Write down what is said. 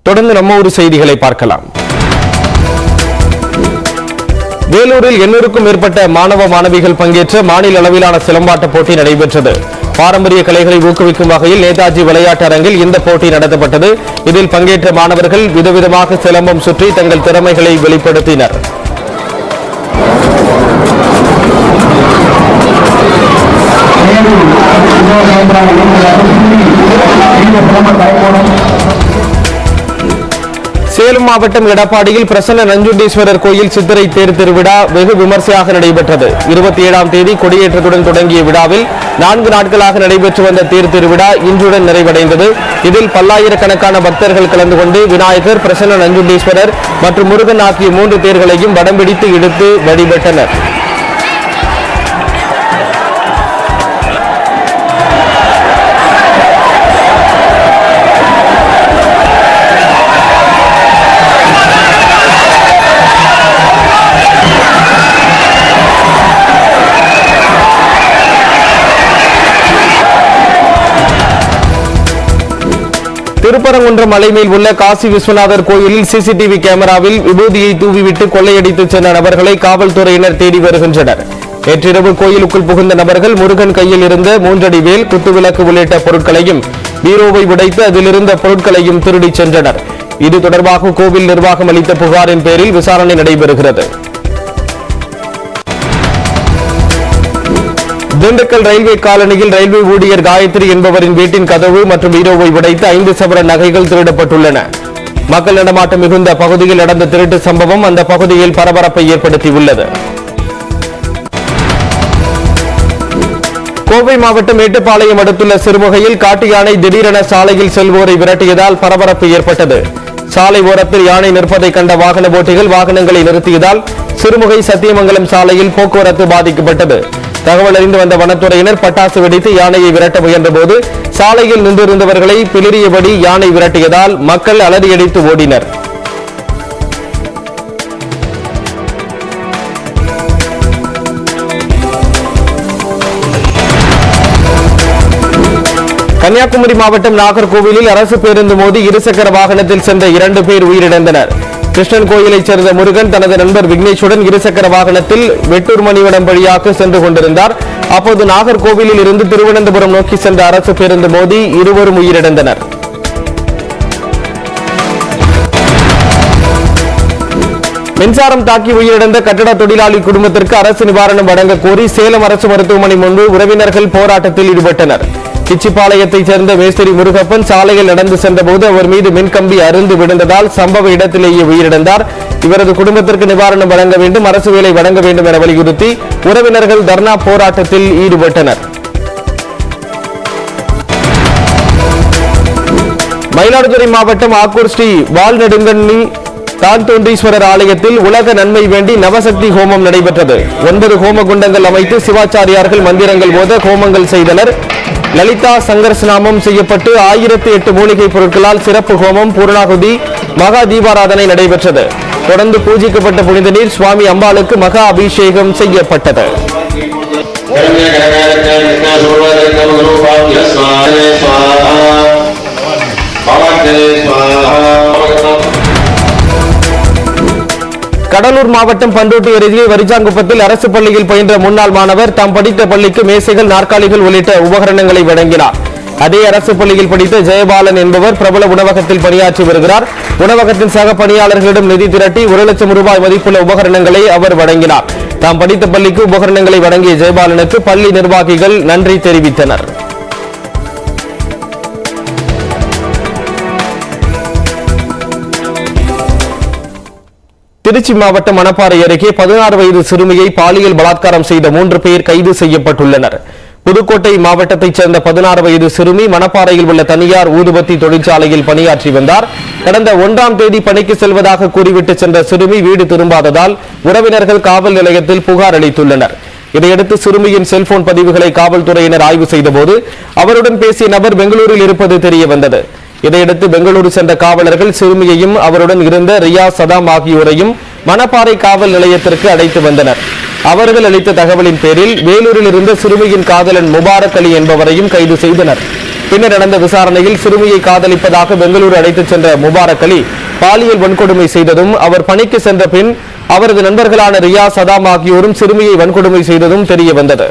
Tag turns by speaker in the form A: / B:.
A: தொடர்ந்து நம்ம ஊர் செய்திகளை பார்க்கலாம். வேலூரில் 800க்கும் மேற்பட்ட மாணவ மாணவிகள் பங்கேற்ற மாநில அளவிலான சிலம்பாட்ட போட்டி நடைபெற்றது. பாரம்பரிய கலைகளை ஊக்குவிக்கும் வகையில் நேதாஜி விளையாட்டு அரங்கில் இந்த போட்டி நடத்தப்பட்டது. இதில் பங்கேற்ற மாணவர்கள் விதவிதமாக சிலம்பம் சுற்றி தங்கள் திறமைகளை வெளிப்படுத்தினர். சேலம் மாவட்டம் எடப்பாடியில் பிரசன்ன நஞ்சுண்டீஸ்வரர் கோயில் சித்திரை தேர் திருவிழா வெகு விமர்சையாக நடைபெற்றது. 27ஆம் தேதி கொடியேற்றத்துடன் தொடங்கிய விழாவில் 4 நாட்களாக நடைபெற்று வந்த தேர் திருவிழா இன்றுடன் நிறைவடைந்தது. இதில் பல்லாயிரக்கணக்கான பக்தர்கள் கலந்து கொண்டு விநாயகர், பிரசன்ன நஞ்சுண்டீஸ்வரர் மற்றும் முருகன் ஆகிய 3 தேர்களையும் வடம் பிடித்து இழுத்து வழிபட்டனர். திருப்பரங்குன்றம் மலை மேல் உள்ள காசி விஸ்வநாதர் கோயிலில் சிசிடிவி கேமராவில் விபூதியை தூவிவிட்டு கொள்ளையடித்து சென்ற நபர்களை காவல்துறையினர் தேடி வருகின்றனர். நேற்றிரவு கோயிலுக்குள் புகுந்த நபர்கள் முருகன் கையில் இருந்த 3 அடி வேல், குத்துவிளக்கு உள்ளிட்ட பொருட்களையும் பீரோவை உடைத்து அதிலிருந்த பொருட்களையும் திருடி சென்றனர். இது தொடர்பாக கோவில் நிர்வாகம் அளித்த புகாரின் பேரில் விசாரணை நடைபெறுகிறது. திண்டுக்கல் ரயில்வே காலனியில் ரயில்வே ஊழியர் காயத்ரி என்பவரின் வீட்டின் கதவு மற்றும் பீரோவை உடைத்து 5 சவர நகைகள் திருடப்பட்டுள்ளன. மக்கள் நடமாட்டம் மிகுந்த பகுதியில் நடந்த திருட்டு சம்பவம் அந்த பகுதியில் பரபரப்பை ஏற்படுத்தியுள்ளது. கோவை மாவட்டம் மேட்டுப்பாளையம் அடுத்துள்ள சிறுமுகையில் காட்டு யானை திடீரென சாலையில் செல்வோரை விரட்டியதால் பரபரப்பு ஏற்பட்டது. சாலை ஓரத்தில் யானை நிற்பதை கண்ட வாகன ஓட்டிகள் வாகனங்களை நிறுத்தியதால் சிறுமுகை சத்தியமங்கலம் சாலையில் போக்குவரத்து பாதிக்கப்பட்டது. தகவல் அறிந்து வந்த வனத்துறையினர் பட்டாசு வெடித்து யானையை விரட்ட முயன்றபோது சாலையில் நின்றிருந்தவர்களை பிளிரியபடி யானை விரட்டியதால் மக்கள் அலறியடித்து ஓடினர். கன்னியாகுமரி மாவட்டம் நாகர்கோவிலில் அரசு பேருந்து மோதி இருசக்கர வாகனத்தில் சென்ற 2 பேர் உயிரிழந்தனர். கிருஷ்ணன் கோயிலைச் சேர்ந்த முருகன் தனது நண்பர் விக்னேஷுடன் இருசக்கர வாகனத்தில் வெட்டூர் மணிவடம் வழியாக சென்று கொண்டிருந்தார். அப்போது நாகர்கோவிலில் இருந்து திருவனந்தபுரம் நோக்கி சென்ற அரசு பேருந்து மோதி இருவரும் உயிரிழந்தனர். மின்சாரம் தாக்கி உயிரிழந்த கட்டட தொழிலாளி குடும்பத்திற்கு அரசு நிவாரணம் வழங்க கோரி சேலம் அரசு மருத்துவமனை முன்பு உறவினர்கள் போராட்டத்தில் ஈடுபட்டனர். கிச்சிப்பாளையத்தைச் சேர்ந்த மேஸ்திரி முருகப்பன் சாலையில் நடந்து சென்றபோது அவர் மீது மின்கம்பி அருந்து விழுந்ததால் சம்பவ இடத்திலேயே உயிரிழந்தார். இவரது குடும்பத்திற்கு நிவாரணம் வழங்க வேண்டும், அரசு வேலை வழங்க வேண்டும் என வலியுறுத்தி உறவினர்கள் தர்ணா போராட்டத்தில் ஈடுபட்டனர். மயிலாடுதுறை மாவட்டம் ஆக்கூர் ஸ்ரீ வால்நெடுங்கண்ணி தான்தோன்றீஸ்வரர் ஆலயத்தில் உலக நன்மை வேண்டி நவசக்தி ஹோமம் நடைபெற்றது. 9 ஹோம குண்டங்கள் அமைத்து சிவாச்சாரியார்கள் மந்திரங்கள் ஓத ஹோமங்கள் செய்தனர். லலிதா சங்கர்ஸ்நாமம் செய்யப்பட்டு 1008 மூலிகை பொருட்களால் சிறப்பு ஹோமம், பூர்ணாகுதி, மகா தீபாராதனை நடைபெற்றது. தொடர்ந்து பூஜிக்கப்பட்ட புனித நீர் சுவாமி அம்பாளுக்கு மகா அபிஷேகம் செய்யப்பட்டது. கடலூர் மாவட்டம் பண்ருட்டி அருகே வரிச்சாங்குப்பத்தில் அரசு பள்ளியில் பயின்ற முன்னாள் மாணவர் தாம் படித்த பள்ளிக்கு மேசைகள், நாற்காலிகள் உள்ளிட்ட உபகரணங்களை வழங்கினார். அதே அரசு பள்ளியில் படித்த ஜெயபாலன் என்பவர் பிரபல உணவகத்தில் பணியாற்றி வருகிறார். உணவகத்தின் சக பணியாளர்களிடம் நிதி திரட்டி 1 லட்சம் ரூபாய் மதிப்புள்ள உபகரணங்களை அவர் வழங்கினார். தாம் படித்த பள்ளிக்கு உபகரணங்களை வழங்கிய ஜெயபாலனுக்கு பள்ளி நிர்வாகிகள் நன்றி தெரிவித்தனர். திருச்சி மாவட்டம் மணப்பாறை அருகே 16 வயது சிறுமியை பாலியல் பலாத்காரம் செய்த 3 பேர் கைது செய்யப்பட்டுள்ளனர். புதுக்கோட்டை மாவட்டத்தைச் சேர்ந்த 16 வயது சிறுமி மணப்பாறையில் உள்ள தனியார் ஊதுபத்தி தொழிற்சாலையில் பணியாற்றி வந்தார். கடந்த 1ஆம் தேதி பணிக்கு செல்வதாக கூறிவிட்டு சென்ற சிறுமி வீடு திரும்பாததால் உறவினர்கள் காவல் நிலையத்தில் புகார் அளித்துள்ளனர். இதையடுத்து சிறுமியின் செல்போன் பதிவுகளை காவல்துறையினர் ஆய்வு செய்தபோது அவருடன் பேசிய நபர் பெங்களூரில் இருப்பது தெரிய வந்தது. இதையடுத்து பெங்களூரு சென்ற காவலர்கள் சிறுமியையும் அவருடன் இருந்த ரியா சதாம் ஆகியோரையும் மணப்பாறை காவல் நிலையத்திற்கு அழைத்து வந்தனர். அவர்கள் அளித்த தகவலின் பேரில் வேலூரில் இருந்த சிறுமியின் காதலன் முபாரக் அலி என்பவரையும் கைது செய்தனர். பின்னர் நடந்த விசாரணையில் சிறுமியை காதலிப்பதாக பெங்களூரு அழைத்துச் சென்ற முபாரக் அலி பாலியல் வன்கொடுமை செய்ததும், அவர் பணிக்கு சென்ற பின் அவரது நண்பர்களான ரியா, சதாம் ஆகியோரும் சிறுமியை வன்கொடுமை செய்ததும் தெரிய வந்தது.